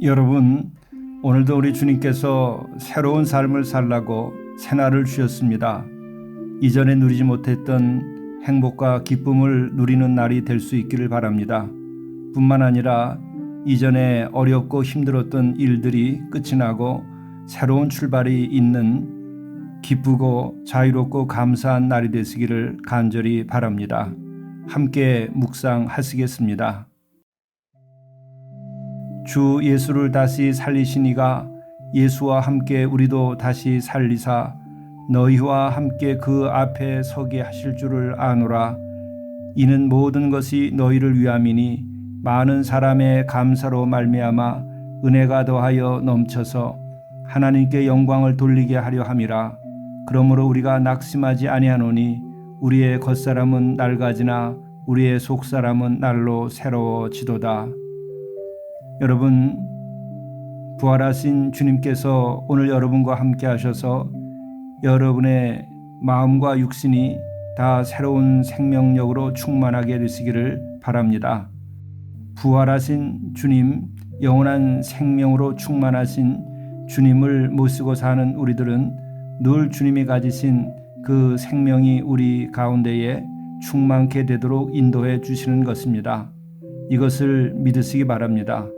여러분, 오늘도 우리 주님께서 새로운 삶을 살라고 새날을 주셨습니다. 이전에 누리지 못했던 행복과 기쁨을 누리는 날이 될 수 있기를 바랍니다. 뿐만 아니라 이전에 어렵고 힘들었던 일들이 끝이 나고 새로운 출발이 있는 기쁘고 자유롭고 감사한 날이 되시기를 간절히 바랍니다. 함께 묵상하시겠습니다. 주 예수를 다시 살리시니가 예수와 함께 우리도 다시 살리사 너희와 함께 그 앞에 서게 하실 줄을 아노라. 이는 모든 것이 너희를 위함이니 많은 사람의 감사로 말미암아 은혜가 더하여 넘쳐서 하나님께 영광을 돌리게 하려 함이라. 그러므로 우리가 낙심하지 아니하노니 우리의 겉사람은 낡아지나 우리의 속사람은 날로 새로워지도다. 여러분, 부활하신 주님께서 오늘 여러분과 함께 하셔서 여러분의 마음과 육신이 다 새로운 생명력으로 충만하게 되시기를 바랍니다. 부활하신 주님, 영원한 생명으로 충만하신 주님을 모시고 사는 우리들은 늘 주님이 가지신 그 생명이 우리 가운데에 충만케 되도록 인도해 주시는 것입니다. 이것을 믿으시기 바랍니다.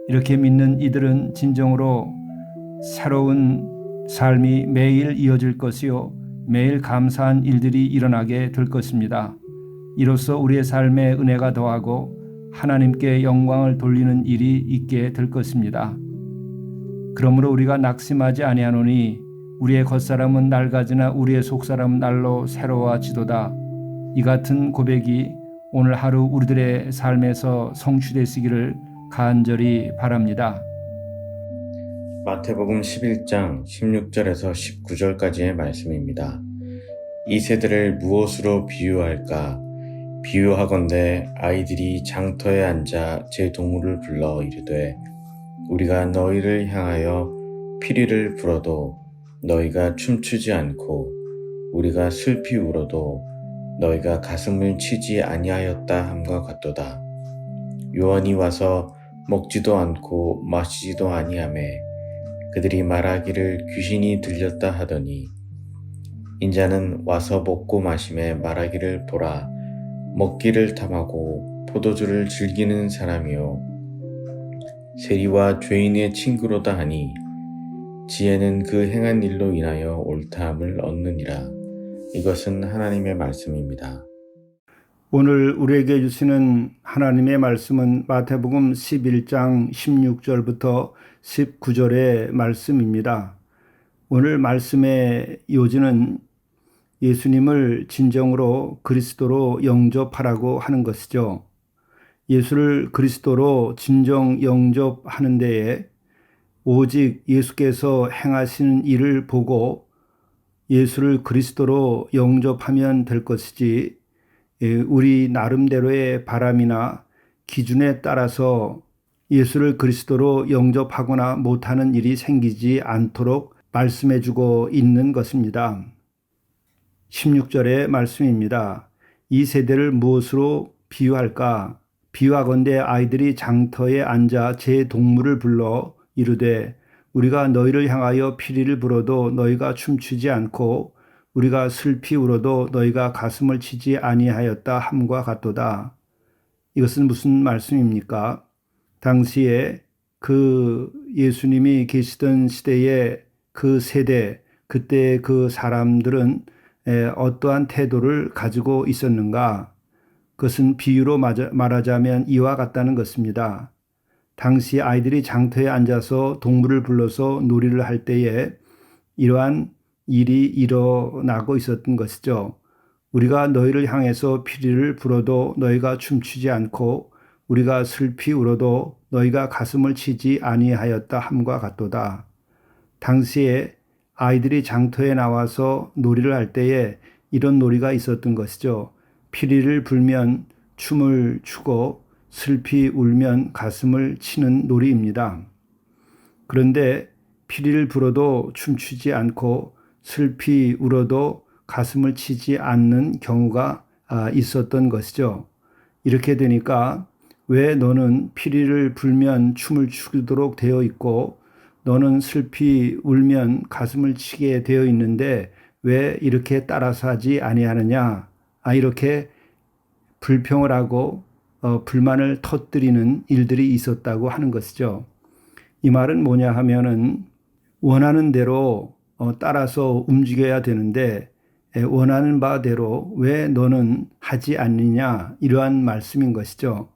이렇게 믿는 이들은 진정으로 새로운 삶이 매일 이어질 것이요 매일 감사한 일들이 일어나게 될 것입니다. 이로써 우리의 삶에 은혜가 더하고 하나님께 영광을 돌리는 일이 있게 될 것입니다. 그러므로 우리가 낙심하지 아니하노니 우리의 겉사람은 낡아지나 우리의 속사람은 날로 새로워지도다. 이 같은 고백이 오늘 하루 우리들의 삶에서 성취되시기를 간절히 바랍니다. 마태복음 11장 16절에서 19절까지의 말씀입니다. 이 세대를 무엇으로 비유할까? 비유하건대 아이들이 장터에 앉아 제 동물을 불러 이르되 우리가 너희를 향하여 피리를 불어도 너희가 춤추지 않고 우리가 슬피 울어도 너희가 가슴을 치지 아니하였다 함과 같도다. 요한이 와서 먹지도 않고 마시지도 아니하매 그들이 말하기를 귀신이 들렸다 하더니 인자는 와서 먹고 마심에 말하기를 보라 먹기를 탐하고 포도주를 즐기는 사람이요 세리와 죄인의 친구로다 하니 지혜는 그 행한 일로 인하여 옳다함을 얻느니라. 이것은 하나님의 말씀입니다. 오늘 우리에게 주시는 하나님의 말씀은 마태복음 11장 16절부터 19절의 말씀입니다. 오늘 말씀의 요지는 예수님을 진정으로 그리스도로 영접하라고 하는 것이죠. 예수를 그리스도로 진정 영접하는 데에 오직 예수께서 행하시는 일을 보고 예수를 그리스도로 영접하면 될 것이지 우리 나름대로의 바람이나 기준에 따라서 예수를 그리스도로 영접하거나 못하는 일이 생기지 않도록 말씀해주고 있는 것입니다. 16절의 말씀입니다. 이 세대를 무엇으로 비유할까? 비유하건대 아이들이 장터에 앉아 제 동물을 불러 이르되 우리가 너희를 향하여 피리를 불어도 너희가 춤추지 않고 우리가 슬피 울어도 너희가 가슴을 치지 아니하였다 함과 같도다. 이것은 무슨 말씀입니까? 당시에 그 예수님이 계시던 시대의 그 세대, 그때 그 사람들은 어떠한 태도를 가지고 있었는가? 그것은 비유로 말하자면 이와 같다는 것입니다. 당시 아이들이 장터에 앉아서 동물을 불러서 놀이를 할 때에 이러한 일이 일어나고 있었던 것이죠. 우리가 너희를 향해서 피리를 불어도 너희가 춤추지 않고 우리가 슬피 울어도 너희가 가슴을 치지 아니하였다 함과 같도다. 당시에 아이들이 장터에 나와서 놀이를 할 때에 이런 놀이가 있었던 것이죠. 피리를 불면 춤을 추고 슬피 울면 가슴을 치는 놀이입니다. 그런데 피리를 불어도 춤추지 않고 슬피 울어도 가슴을 치지 않는 경우가 있었던 것이죠. 이렇게 되니까 왜 너는 피리를 불면 춤을 추도록 되어 있고 너는 슬피 울면 가슴을 치게 되어 있는데 왜 이렇게 따라서 하지 아니하느냐? 이렇게 불평을 하고 불만을 터뜨리는 일들이 있었다고 하는 것이죠. 이 말은 뭐냐 하면은 원하는 대로 따라서 움직여야 되는데 원하는 바대로 왜 너는 하지 않느냐 이러한 말씀인 것이죠.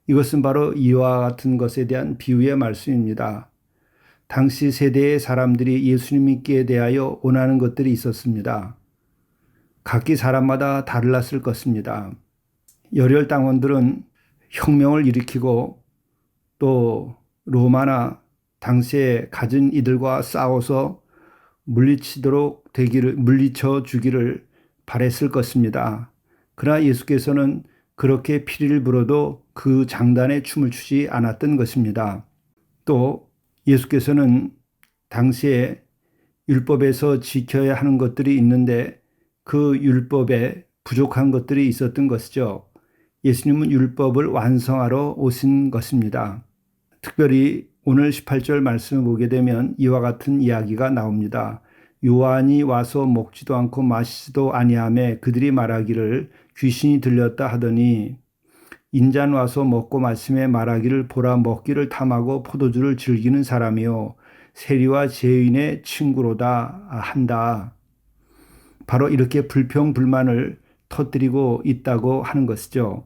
이것은 바로 이와 같은 것에 대한 비유의 말씀입니다. 당시 세대의 사람들이 예수님 믿기에 대하여 원하는 것들이 있었습니다. 각기 사람마다 달랐을 것입니다. 열혈 당원들은 혁명을 일으키고 또 로마나 당시에 가진 이들과 싸워서 물리쳐 주기를 바랬을 것입니다. 그러나 예수께서는 그렇게 피리를 불어도 그 장단에 춤을 추지 않았던 것입니다. 또 예수께서는 당시에 율법에서 지켜야 하는 것들이 있는데 그 율법에 부족한 것들이 있었던 것이죠. 예수님은 율법을 완성하러 오신 것입니다. 특별히 오늘 18절 말씀을 보게 되면 이와 같은 이야기가 나옵니다. 요한이 와서 먹지도 않고 마시지도 아니하며 그들이 말하기를 귀신이 들렸다 하더니 인자는 와서 먹고 마시며 말하기를 보라 먹기를 탐하고 포도주를 즐기는 사람이요 세리와 죄인의 친구로다 한다. 바로 이렇게 불평불만을 터뜨리고 있다고 하는 것이죠.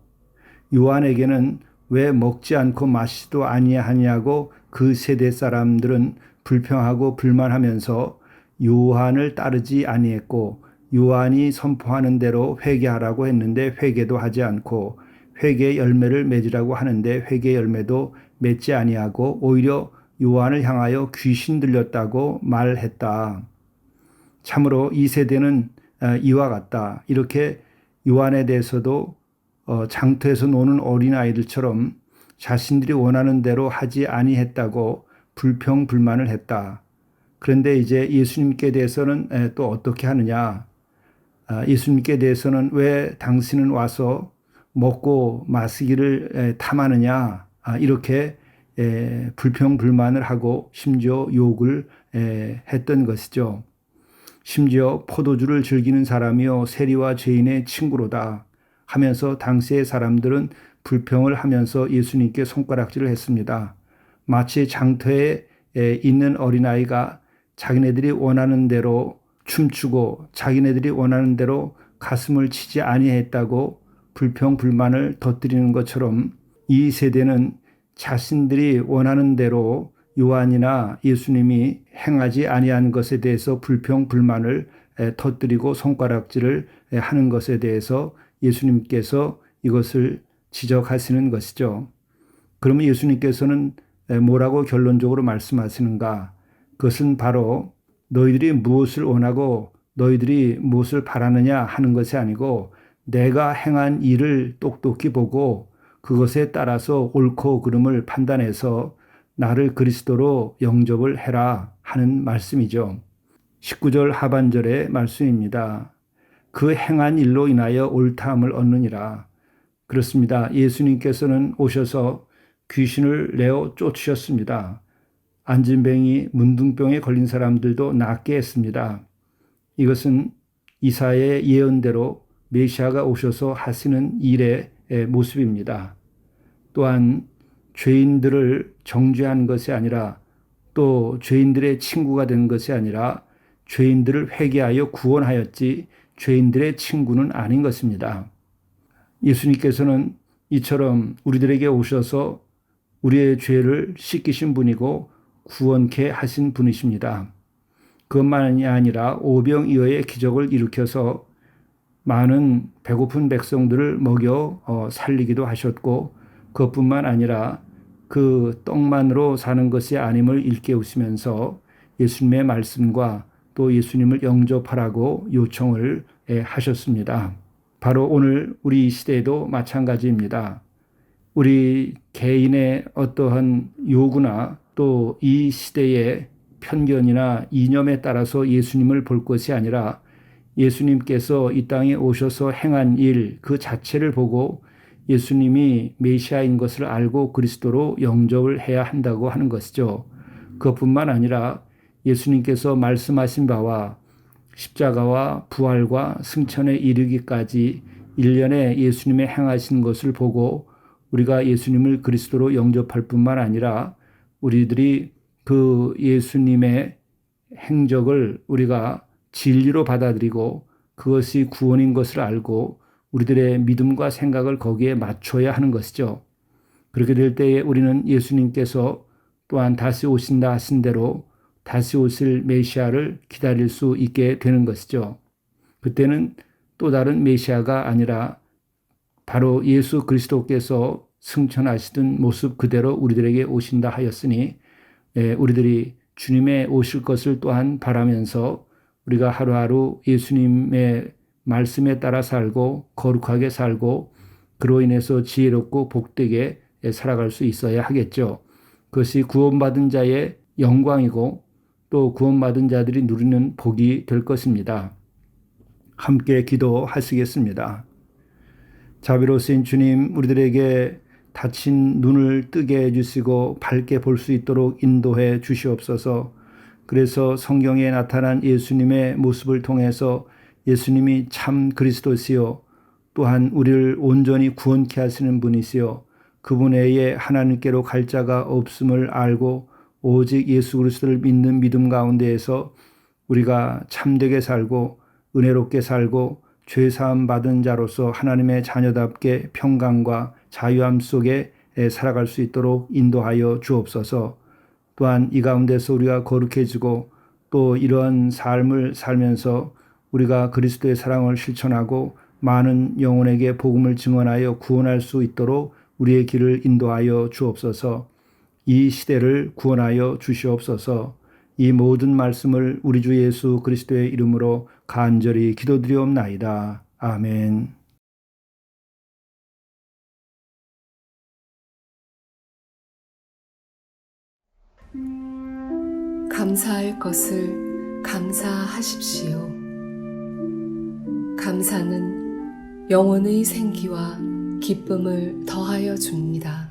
요한에게는 왜 먹지 않고 마시지도 아니하냐고 그 세대 사람들은 불평하고 불만하면서 요한을 따르지 아니했고 요한이 선포하는 대로 회개하라고 했는데 회개도 하지 않고 회개의 열매를 맺으라고 하는데 회개의 열매도 맺지 아니하고 오히려 요한을 향하여 귀신 들렸다고 말했다. 참으로 이 세대는 이와 같다. 이렇게 요한에 대해서도 장터에서 노는 어린아이들처럼 자신들이 원하는 대로 하지 아니했다고 불평불만을 했다. 그런데 이제 예수님께 대해서는 또 어떻게 하느냐. 예수님께 대해서는 왜 당신은 와서 먹고 마시기를 탐하느냐. 이렇게 불평불만을 하고 심지어 욕을 했던 것이죠. 심지어 포도주를 즐기는 사람이요 세리와 죄인의 친구로다 하면서 당시의 사람들은 불평을 하면서 예수님께 손가락질을 했습니다. 마치 장터에 있는 어린아이가 자기네들이 원하는 대로 춤추고 자기네들이 원하는 대로 가슴을 치지 아니했다고 불평불만을 터뜨리는 것처럼 이 세대는 자신들이 원하는 대로 요한이나 예수님이 행하지 아니한 것에 대해서 불평불만을 터뜨리고 손가락질을 하는 것에 대해서 예수님께서 이것을 지적하시는 것이죠. 그러면 예수님께서는 뭐라고 결론적으로 말씀하시는가? 그것은 바로 너희들이 무엇을 원하고 너희들이 무엇을 바라느냐 하는 것이 아니고 내가 행한 일을 똑똑히 보고 그것에 따라서 옳고 그름을 판단해서 나를 그리스도로 영접을 해라 하는 말씀이죠. 19절 하반절의 말씀입니다. 그 행한 일로 인하여 옳다함을 얻느니라. 그렇습니다. 예수님께서는 오셔서 귀신을 내어 쫓으셨습니다. 안진뱅이, 문둥병에 걸린 사람들도 낫게 했습니다. 이것은 이사야의 예언대로 메시아가 오셔서 하시는 일의 모습입니다. 또한 죄인들을 정죄한 것이 아니라 또 죄인들의 친구가 된 것이 아니라 죄인들을 회개하여 구원하였지 죄인들의 친구는 아닌 것입니다. 예수님께서는 이처럼 우리들에게 오셔서 우리의 죄를 씻기신 분이고 구원케 하신 분이십니다. 그것만이 아니라 오병이어의 기적을 일으켜서 많은 배고픈 백성들을 먹여 살리기도 하셨고 그것뿐만 아니라 그 떡만으로 사는 것이 아님을 일깨우시면서 예수님의 말씀과 또 예수님을 영접하라고 요청을 하셨습니다. 바로 오늘 우리 이 시대에도 마찬가지입니다. 우리 개인의 어떠한 요구나 또 이 시대의 편견이나 이념에 따라서 예수님을 볼 것이 아니라 예수님께서 이 땅에 오셔서 행한 일 그 자체를 보고 예수님이 메시아인 것을 알고 그리스도로 영접을 해야 한다고 하는 것이죠. 그것뿐만 아니라 예수님께서 말씀하신 바와 십자가와 부활과 승천에 이르기까지 일련의 예수님의 행하신 것을 보고 우리가 예수님을 그리스도로 영접할 뿐만 아니라 우리들이 그 예수님의 행적을 우리가 진리로 받아들이고 그것이 구원인 것을 알고 우리들의 믿음과 생각을 거기에 맞춰야 하는 것이죠. 그렇게 될 때에 우리는 예수님께서 또한 다시 오신다 하신 대로 다시 오실 메시아를 기다릴 수 있게 되는 것이죠. 그때는 또 다른 메시아가 아니라 바로 예수 그리스도께서 승천하시던 모습 그대로 우리들에게 오신다 하였으니 우리들이 주님의 오실 것을 또한 바라면서 우리가 하루하루 예수님의 말씀에 따라 살고 거룩하게 살고 그로 인해서 지혜롭고 복되게 살아갈 수 있어야 하겠죠. 그것이 구원받은 자의 영광이고 또 구원받은 자들이 누리는 복이 될 것입니다. 함께 기도하시겠습니다. 자비로우신 주님, 우리들에게 닫힌 눈을 뜨게 해주시고 밝게 볼 수 있도록 인도해 주시옵소서. 그래서 성경에 나타난 예수님의 모습을 통해서 예수님이 참 그리스도시요 또한 우리를 온전히 구원케 하시는 분이시요 그분 외에 하나님께로 갈 자가 없음을 알고 오직 예수 그리스도를 믿는 믿음 가운데에서 우리가 참되게 살고 은혜롭게 살고 죄사함 받은 자로서 하나님의 자녀답게 평강과 자유함 속에 살아갈 수 있도록 인도하여 주옵소서. 또한 이 가운데서 우리가 거룩해지고 또 이러한 삶을 살면서 우리가 그리스도의 사랑을 실천하고 많은 영혼에게 복음을 증언하여 구원할 수 있도록 우리의 길을 인도하여 주옵소서. 이 시대를 구원하여 주시옵소서. 이 모든 말씀을 우리 주 예수 그리스도의 이름으로 간절히 기도드리옵나이다. 아멘. 감사할 것을 감사하십시오. 감사는 영혼의 생기와 기쁨을 더하여 줍니다.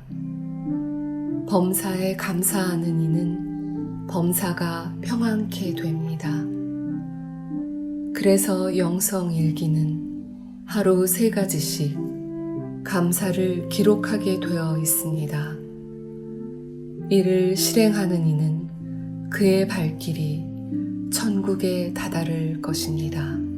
범사에 감사하는 이는 범사가 평안케 됩니다. 그래서 영성일기는 하루 3가지씩 감사를 기록하게 되어 있습니다. 이를 실행하는 이는 그의 발길이 천국에 다다를 것입니다.